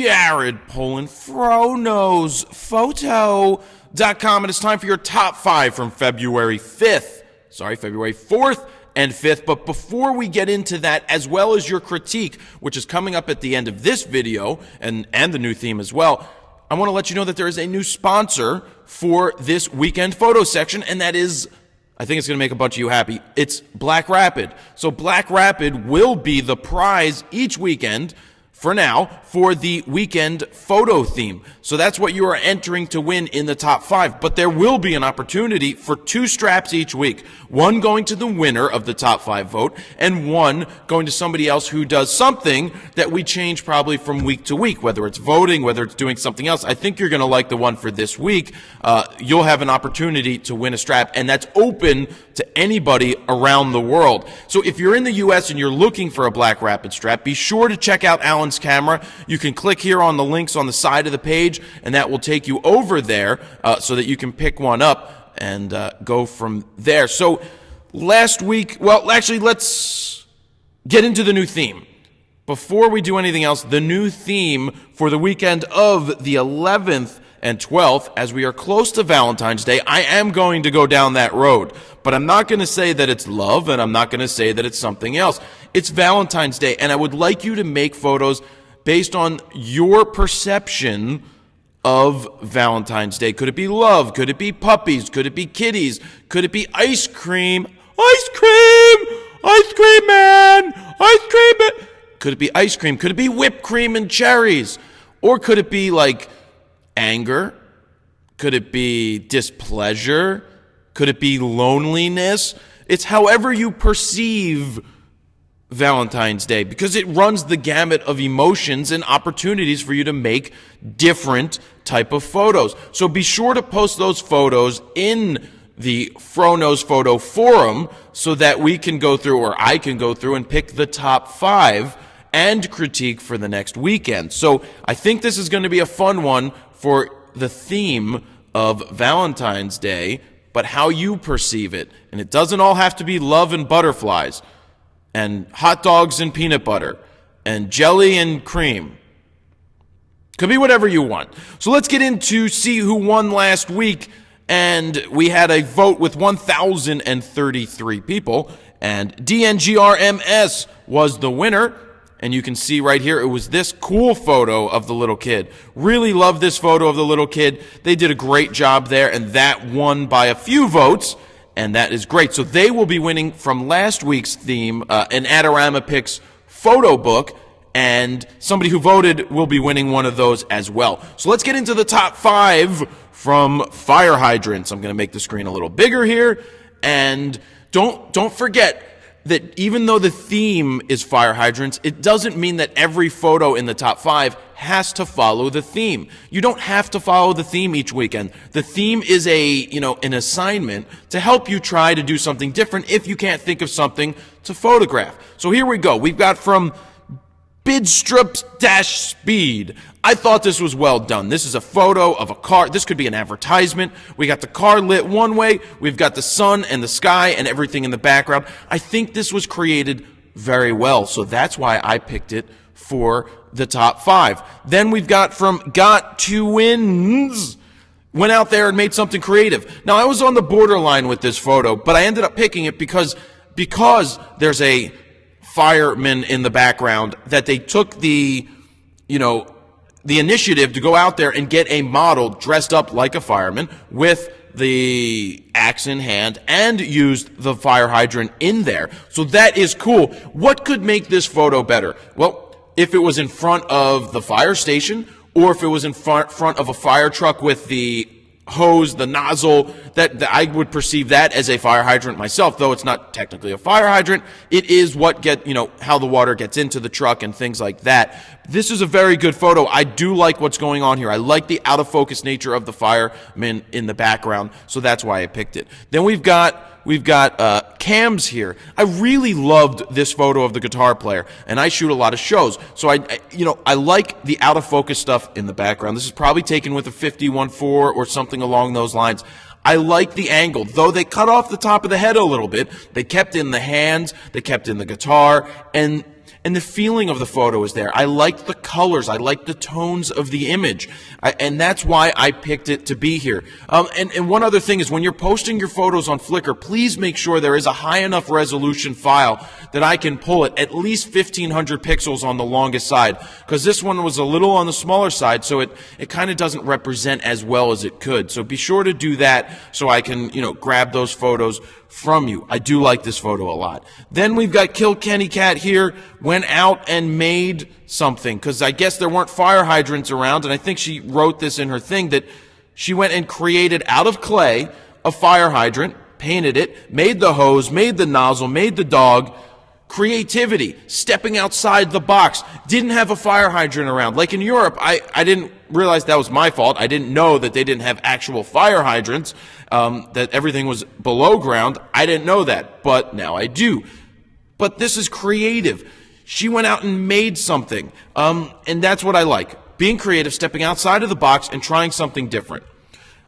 Jared Polin, FroKnowsPhoto.com, and it's time for your top 5 from February 4th and 5th. But before we get into that, as well as your critique, which is coming up at the end of this video, and the new theme as well, I want to let you know that there is a new sponsor for this weekend photo section, and that is, I think it's going to make a bunch of you happy, it's Black Rapid. So Black Rapid will be the prize each weekend for now for the weekend photo theme. So that's what you are entering to win in the top 5. But there will be an opportunity for 2 straps each week. One going to the winner of the top 5 vote, and one going to somebody else who does something that we change probably from week to week, whether it's voting, whether it's doing something else. I think you're going to like the one for this week. You'll have an opportunity to win a strap, and that's open to anybody around the world. So if you're in the U.S. and you're looking for a Black Rapid strap, be sure to check out Alan's camera. You can click here on the links on the side of the page, and that will take you over there so that you can pick one up and go from there. So last week, well, actually, let's get into the new theme. Before we do anything else, the new theme for the weekend of the 11th and 12th, as we are close to Valentine's Day, I am going to go down that road. But I'm not going to say that it's love, and I'm not going to say that it's something else. It's Valentine's Day, and I would like you to make photos based on your perception of Valentine's Day. Could it be love? Could it be puppies? Could it be kitties? Could it be ice cream? Ice cream! Ice cream man! Ice cream man! Could it be ice cream? Could it be whipped cream and cherries? Or could it be like anger? Could it be displeasure? Could it be loneliness? It's however you perceive Valentine's Day, because it runs the gamut of emotions and opportunities for you to make different type of photos. So be sure to post those photos in the FroKnows Photo Forum so that we can go through, or I can go through and pick the top 5 and critique for the next weekend. So I think this is going to be a fun one for the theme of Valentine's Day, but how you perceive it. And it doesn't all have to be love and butterflies and hot dogs and peanut butter and jelly and cream. Could be whatever you want. So let's get into see who won last week. And we had a vote with 1,033 people, and DNGRMS was the winner. And you can see right here, it was this cool photo of the little kid. Really love this photo of the little kid. They did a great job there, and that won by a few votes, and that is great. So they will be winning from last week's theme, an Adorama Picks photo book, and somebody who voted will be winning one of those as well. So let's get into the top 5 from fire hydrants. I'm going to make the screen a little bigger here, and don't forget that even though the theme is fire hydrants, it doesn't mean that every photo in the top 5 has to follow the theme. You don't have to follow the theme each weekend. The theme is an assignment to help you try to do something different if you can't think of something to photograph. So here we go. We've got from Bidstrup-Speed. I thought this was well done. This is a photo of a car. This could be an advertisement. We got the car lit one way. We've got the sun and the sky and everything in the background. I think this was created very well, so that's why I picked it for the top 5. Then we've got from Got Two Wins. Went out there and made something creative. Now, I was on the borderline with this photo, but I ended up picking it because there's a firemen in the background, that they took the initiative to go out there and get a model dressed up like a fireman with the axe in hand and used the fire hydrant in there. So that is cool. What could make this photo better? Well, if it was in front of the fire station, or if it was in front of a fire truck with the hose, the nozzle, that I would perceive that as a fire hydrant myself, though it's not technically a fire hydrant. It is what how the water gets into the truck and things like that. This is a very good photo. I do like what's going on here. I like the out of focus nature of the firemen in the background, so that's why I picked it. Then we've got cams here. I really loved this photo of the guitar player, and I shoot a lot of shows, so I like the out of focus stuff in the background. This is probably taken with a 51.4 or something along those lines. I like the angle, though they cut off the top of the head a little bit. They kept in the hands, they kept in the guitar, and and the feeling of the photo is there. I like the colors. I like the tones of the image. And that's why I picked it to be here. And one other thing is when you're posting your photos on Flickr, please make sure there is a high enough resolution file that I can pull it at least 1,500 pixels on the longest side, because this one was a little on the smaller side, so it kind of doesn't represent as well as it could. So be sure to do that so I can, grab those photos from you. I do like this photo a lot. Then we've got Kilkenny Cat here, went out and made something, because I guess there weren't fire hydrants around, and I think she wrote this in her thing, that she went and created out of clay a fire hydrant, painted it, made the hose, made the nozzle, made the dog. Creativity, stepping outside the box, didn't have a fire hydrant around. Like in Europe, I didn't realize that was my fault. I didn't know that they didn't have actual fire hydrants, that everything was below ground. I didn't know that, but now I do. But this is creative. She went out and made something, and that's what I like. Being creative, stepping outside of the box, and trying something different.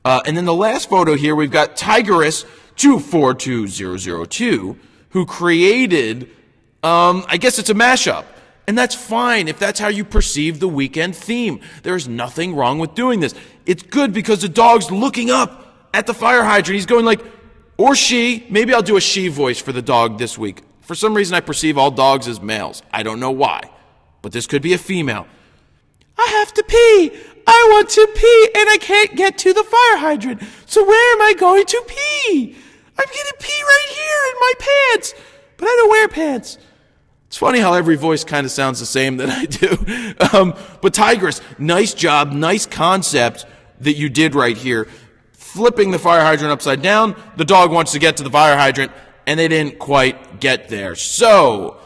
And then the last photo here, we've got Tigeress242002, who created I guess it's a mashup. And that's fine if that's how you perceive the weekend theme. There's nothing wrong with doing this. It's good because the dog's looking up at the fire hydrant. He's going like, or she, maybe I'll do a she voice for the dog this week. For some reason I perceive all dogs as males. I don't know why. But this could be a female. I have to pee. I want to pee and I can't get to the fire hydrant. So where am I going to pee? I'm going to pee right here in my pants. But I don't wear pants. It's funny how every voice kind of sounds the same that I do. But Tigress, nice job, nice concept that you did right here. Flipping the fire hydrant upside down. The dog wants to get to the fire hydrant, and they didn't quite get there. So,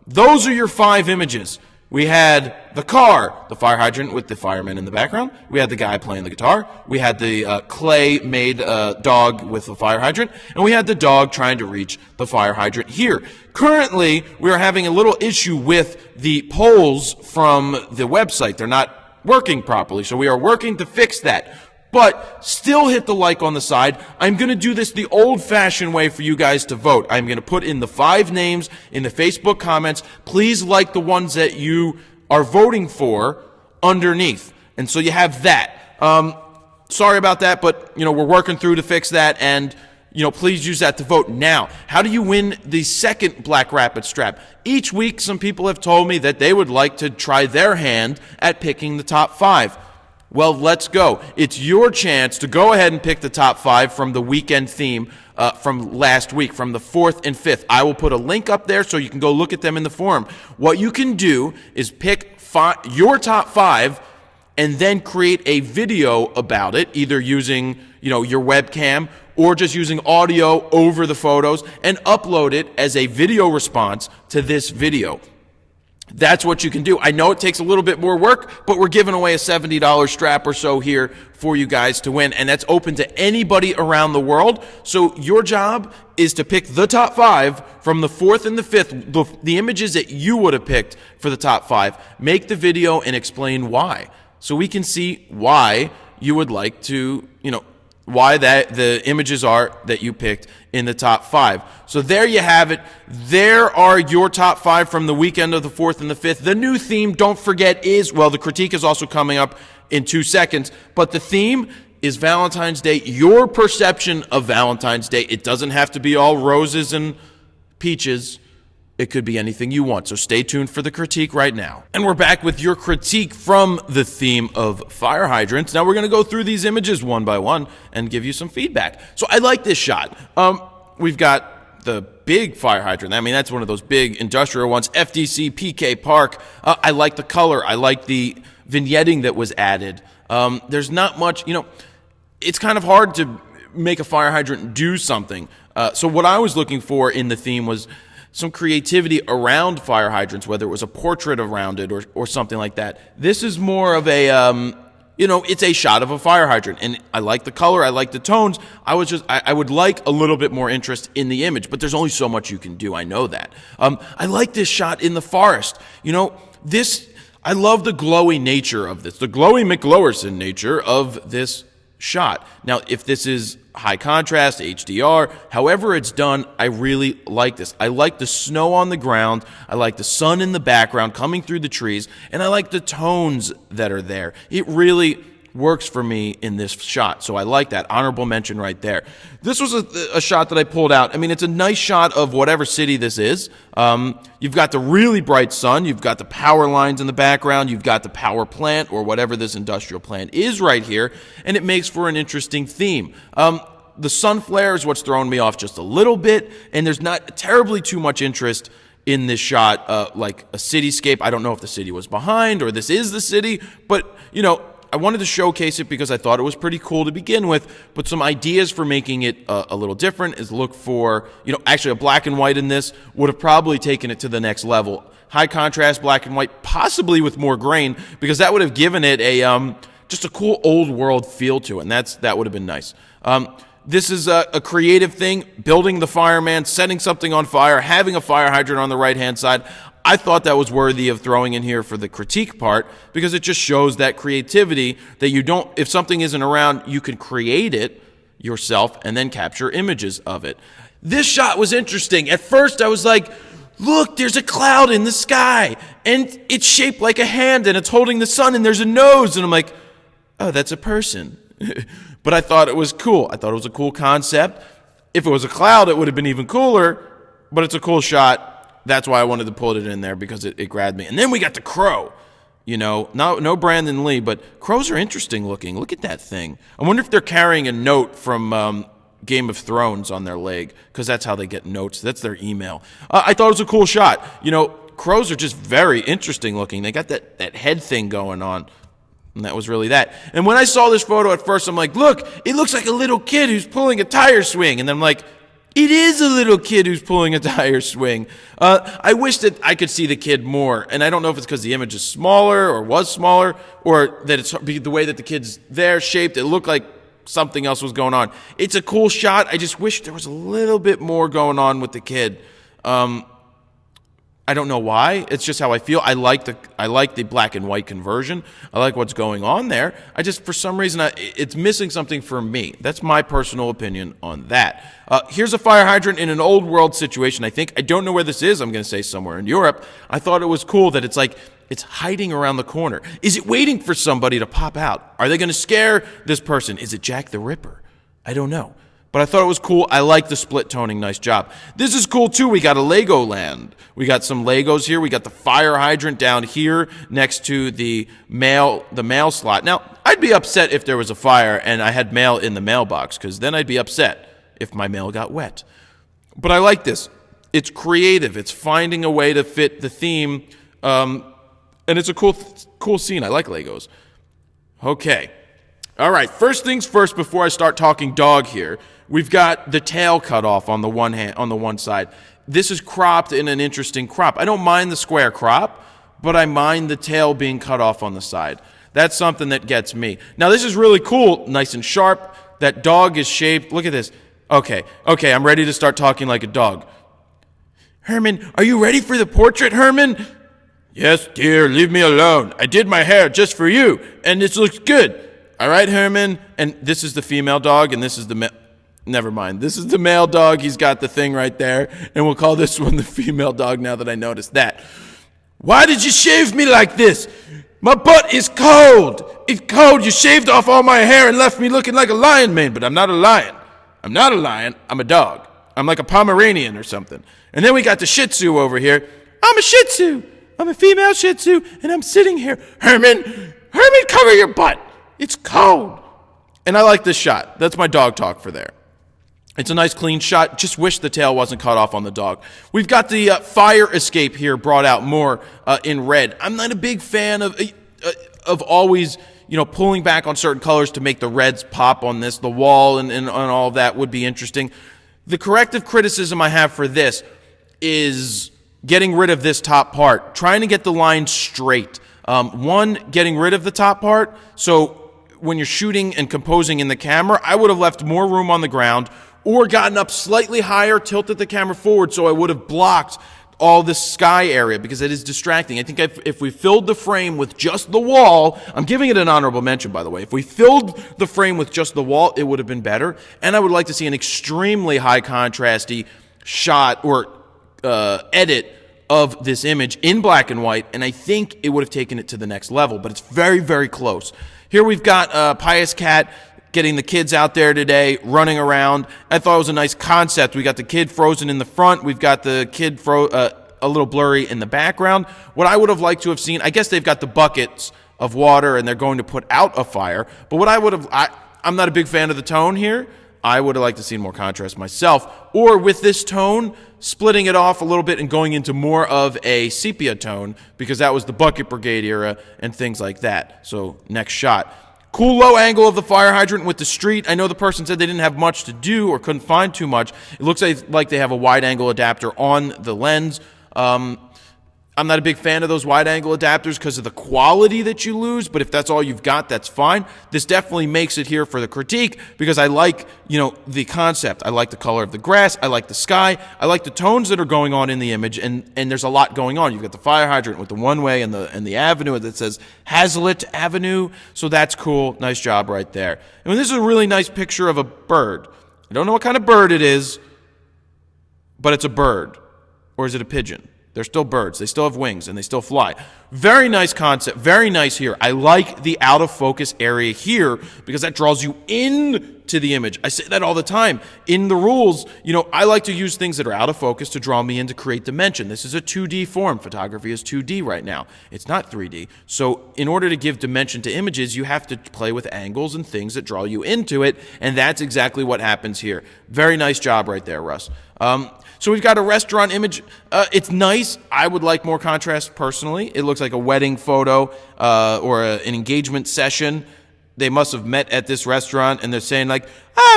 those are your 5 images. We had the car, the fire hydrant with the fireman in the background. We had the guy playing the guitar. We had the clay-made dog with the fire hydrant. And we had the dog trying to reach the fire hydrant here. Currently, we are having a little issue with the polls from the website. They're not working properly, so we are working to fix that. But still hit the like on the side. I'm going to do this the old-fashioned way for you guys to vote. I'm going to put in the 5 names in the Facebook comments. Please like the ones that you are voting for underneath. And so you have that. Sorry about that, but, we're working through to fix that. And, please use that to vote. Now, how do you win the second Black Rapid strap? Each week, some people have told me that they would like to try their hand at picking the top 5. Well, let's go. It's your chance to go ahead and pick the top 5 from the weekend theme from last week, from the 4th and 5th. I will put a link up there so you can go look at them in the forum. What you can do is pick your top 5 and then create a video about it, either using, your webcam or just using audio over the photos, and upload it as a video response to this video. That's what you can do. I know it takes a little bit more work, but we're giving away a $70 strap or so here for you guys to win, and that's open to anybody around the world. So your job is to pick the top 5 from the 4th and the 5th, the images that you would have picked for the top 5. Make the video and explain why, so we can see why you would like to, why that the images are that you picked in the top 5. So there you have it. There are your top 5 from the weekend of the 4th and the 5th. The new theme, don't forget, is, well, the critique is also coming up in 2 seconds, but the theme is Valentine's Day, your perception of Valentine's Day. It doesn't have to be all roses and peaches. It could be anything you want, so stay tuned for the critique right now. And we're back with your critique from the theme of fire hydrants. Now we're going to go through these images one by one and give you some feedback. So I like this shot. We've got the big fire hydrant. I mean, that's one of those big industrial ones. FDC PK Park. I like the color. I like the vignetting that was added. There's not much, it's kind of hard to make a fire hydrant do something. So what I was looking for in the theme was some creativity around fire hydrants, whether it was a portrait around it or something like that. This is more of a, it's a shot of a fire hydrant, and I like the color, I like the tones. I would like a little bit more interest in the image, but there's only so much you can do. I know that. I like this shot in the forest. I love the glowy nature of this, the glowy McGlowerson nature of this shot. Now, if this is high contrast, HDR, however it's done, I really like this. I like the snow on the ground, I like the sun in the background coming through the trees, and I like the tones that are there. It really works for me in this shot, so I like that. Honorable mention right there. This was a shot that I pulled out. I mean, it's a nice shot of whatever city this is. You've got the really bright sun, you've got the power lines in the background, you've got the power plant or whatever this industrial plant is right here, and it makes for an interesting theme. The sun flare is what's throwing me off just a little bit, and there's not terribly too much interest in this shot, like a cityscape. I don't know if the city was behind or this is the city, but, you know, I wanted to showcase it because I thought it was pretty cool to begin with, but some ideas for making it a little different is look for, you know, actually a black and white in this would have probably taken it to the next level. High contrast black and white, possibly with more grain, because that would have given it a just a cool old world feel to it, and that would have been nice. This is a creative thing, building the fireman, setting something on fire, having a fire hydrant on the right-hand side. I thought that was worthy of throwing in here for the critique part because it just shows that creativity that you don't, if something isn't around, you can create it yourself and then capture images of it. This shot was interesting. At first I was like, look, there's a cloud in the sky and it's shaped like a hand and it's holding the sun and there's a nose. And I'm like, oh, that's a person. But I thought it was cool. I thought it was a cool concept. If it was a cloud, it would have been even cooler, but it's a cool shot. That's why I wanted to put it in there because it grabbed me. And then we got the crow. You know, no Brandon Lee, but crows are interesting looking. Look at that thing. I wonder if they're carrying a note from Game of Thrones on their leg because that's how they get notes. That's their email. I thought it was a cool shot. You know, crows are just very interesting looking. They got that head thing going on. And that was really that. And when I saw this photo at first, I'm like, look, it looks like a little kid who's pulling a tire swing. And then I'm like, it is a little kid who's pulling a tire swing. I wish that I could see the kid more. And I don't know if it's because the image is smaller or was smaller or that it's the way that the kid's there shaped. It looked like something else was going on. It's a cool shot. I just wish there was a little bit more going on with the kid. I don't know why. It's just how I feel. I like the black and white conversion. I like what's going on there. I just, for some reason, it's missing something for me. That's my personal opinion on that. Here's a fire hydrant in an old world situation, I think. I don't know where this is. I'm going to say somewhere in Europe. I thought it was cool that it's like, it's hiding around the corner. Is it waiting for somebody to pop out? Are they going to scare this person? Is it Jack the Ripper? I don't know. But I thought it was cool. I like the split toning. Nice job. This is cool, too. We got a Lego land. We got some Legos here. We got the fire hydrant down here next to the mail slot. Now, I'd be upset if there was a fire and I had mail in the mailbox, because then I'd be upset if my mail got wet. But I like this. It's creative. It's finding a way to fit the theme, and it's a cool scene. I like Legos. Okay. All right. First things first, before I start talking dog here, we've got the tail cut off on the one side. This is cropped in an interesting crop. I don't mind the square crop, but I mind the tail being cut off on the side. That's something that gets me. Now, this is really cool, nice and sharp. That dog is shaped. Look at this. Okay, I'm ready to start talking like a dog. Herman, are you ready for the portrait, Herman? Yes, dear, leave me alone. I did my hair just for you, and this looks good. All right, Herman. And this is the female dog, and this is the never mind. This is the male dog. He's got the thing right there, and we'll call this one the female dog now that I noticed that. Why did you shave me like this? My butt is cold. It's cold. You shaved off all my hair and left me looking like a lion mane, but I'm not a lion. I'm not a lion. I'm a dog. I'm like a Pomeranian or something. And then we got the Shih Tzu over here. I'm a Shih Tzu. I'm a female Shih Tzu, and I'm sitting here. Herman, cover your butt. It's cold. And I like this shot. That's my dog talk for there. It's a nice clean shot. Just wish the tail wasn't cut off on the dog. We've got the fire escape here brought out more in red. I'm not a big fan of always, pulling back on certain colors to make the reds pop on this. The wall and all of that would be interesting. The corrective criticism I have for this is getting rid of this top part, trying to get the line straight. Getting rid of the top part. So when you're shooting and composing in the camera, I would have left more room on the ground or gotten up slightly higher, tilted the camera forward so I would have blocked all this sky area because it is distracting. I think if we filled the frame with just the wall, I'm giving it an honorable mention, by the way. If we filled the frame with just the wall, it would have been better. And I would like to see an extremely high contrasty shot or edit of this image in black and white, and I think it would have taken it to the next level, but it's very, very close. Here we've got Pious Cat getting the kids out there today, running around. I thought it was a nice concept. We got the kid frozen in the front. We've got the kid a little blurry in the background. What I would have liked to have seen, I guess they've got the buckets of water and they're going to put out a fire, but what I would have, I'm not a big fan of the tone here. I would have liked to see more contrast myself, or with this tone, splitting it off a little bit and going into more of a sepia tone, because that was the Bucket Brigade era and things like that. So next shot. Cool low angle of the fire hydrant with the street. I know the person said they didn't have much to do or couldn't find too much. It looks like they have a wide angle adapter on the lens. I'm not a big fan of those wide angle adapters because of the quality that you lose, but if that's all you've got, that's fine. This definitely makes it here for the critique because I like, the concept. I like the color of the grass. I like the sky. I like the tones that are going on in the image, and there's a lot going on. You've got the fire hydrant with the one-way and the avenue that says Hazlitt Avenue, so that's cool. Nice job right there. And this is a really nice picture of a bird. I don't know what kind of bird it is, but it's a bird. Or is it a pigeon? They're still birds. They still have wings, and they still fly. Very nice concept. Very nice here. I like the out-of-focus area here because that draws you into the image. I say that all the time. In the rules, I like to use things that are out of focus to draw me in to create dimension. This is a 2D form. Photography is 2D right now. It's not 3D. So in order to give dimension to images, you have to play with angles and things that draw you into it, and that's exactly what happens here. Very nice job right there, Russ. So we've got a restaurant image. It's nice. I would like more contrast personally. It looks like a wedding photo or an engagement session. They must have met at this restaurant, and they're saying like,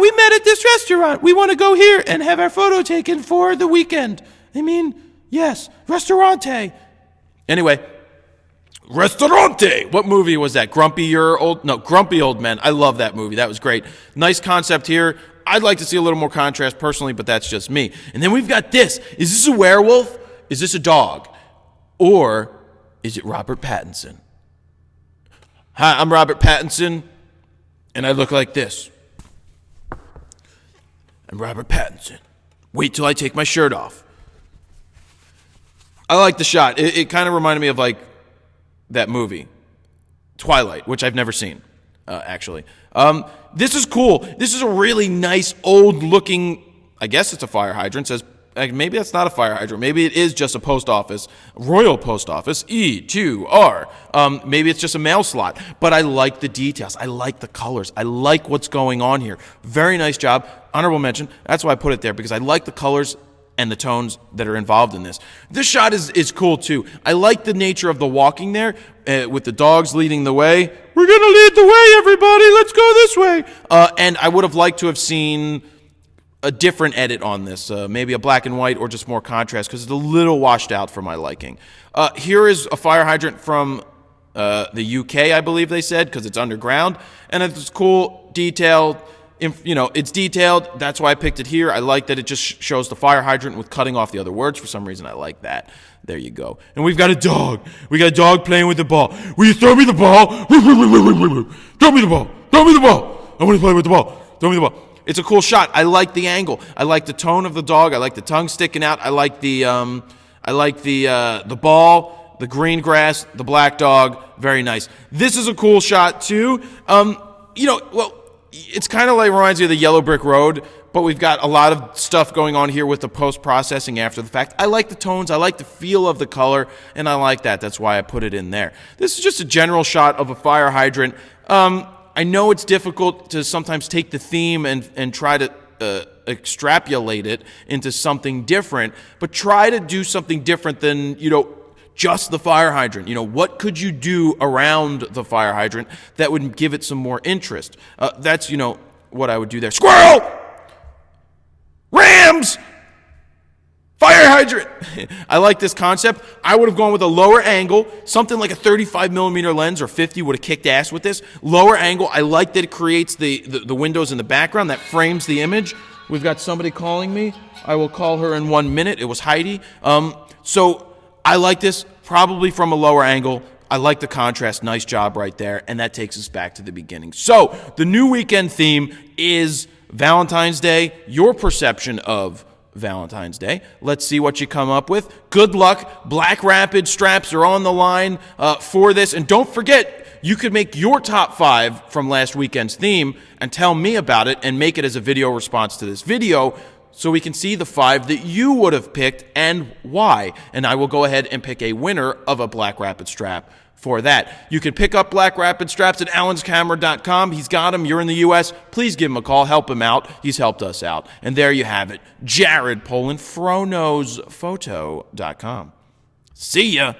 we met at this restaurant. We want to go here and have our photo taken for the weekend. I mean, yes, restaurante. Anyway, Restaurante. What movie was that? Grumpy Old Men. I love that movie. That was great. Nice concept here. I'd like to see a little more contrast personally, but that's just me. And then we've got this. Is this a werewolf? Is this a dog? Or is it Robert Pattinson? Hi, I'm Robert Pattinson, and I look like this. I'm Robert Pattinson. Wait till I take my shirt off. I like the shot. It kind of reminded me of like that movie, Twilight, which I've never seen, actually. This is cool. This is a really nice, old-looking, I guess it's a fire hydrant. It says, maybe that's not a fire hydrant. Maybe it is just a post office, Royal Post Office, E2R. Maybe it's just a mail slot. But I like the details. I like the colors. I like what's going on here. Very nice job. Honorable mention. That's why I put it there, because I like the colors and the tones that are involved in this. This shot is cool, too. I like the nature of the walking there with the dogs leading the way. We're going to lead the way, everybody. Let's go this way. And I would have liked to have seen a different edit on this, maybe a black and white or just more contrast, because it's a little washed out for my liking. Here is a fire hydrant from the UK, I believe they said, because it's underground. And it's cool, detailed. It's detailed. That's why I picked it here. I like that it just shows the fire hydrant with cutting off the other words. For some reason, I like that. There you go. And we've got a dog. We got a dog playing with the ball. Will you throw me the ball? Throw me the ball. Throw me the ball. I want to play with the ball. Throw me the ball. It's a cool shot. I like the angle. I like the tone of the dog. I like the tongue sticking out. I like the ball, the green grass, the black dog. Very nice. This is a cool shot too. It's kind of like reminds me of the Yellow Brick Road, but we've got a lot of stuff going on here with the post-processing after the fact. I like the tones, I like the feel of the color, and I like that. That's why I put it in there. This is just a general shot of a fire hydrant. I know it's difficult to sometimes take the theme and try to extrapolate it into something different, but try to do something different than, just the fire hydrant. What could you do around the fire hydrant that would give it some more interest? That's, what I would do there. Squirrel! Rams! Fire hydrant! I like this concept. I would have gone with a lower angle. Something like a 35 millimeter lens or 50 would have kicked ass with this. Lower angle. I like that it creates the windows in the background that frames the image. We've got somebody calling me. I will call her in 1 minute. It was Heidi. So I like this probably from a lower angle. I like the contrast. Nice job right there. And that takes us back to the beginning. So the new weekend theme is Valentine's Day. Your perception of Valentine's Day. Let's see what you come up with. Good luck. Black Rapid straps are on the line for this. And don't forget, you could make your top 5 from last weekend's theme and tell me about it and make it as a video response to this video so we can see the 5 that you would have picked and why. And I will go ahead and pick a winner of a Black Rapid strap for that. You can pick up Black Rapid straps at allenscamera.com. He's got them. You're in the U.S. Please give him a call. Help him out. He's helped us out. And there you have it. Jared Polin, FroKnowsPhoto.com. See ya.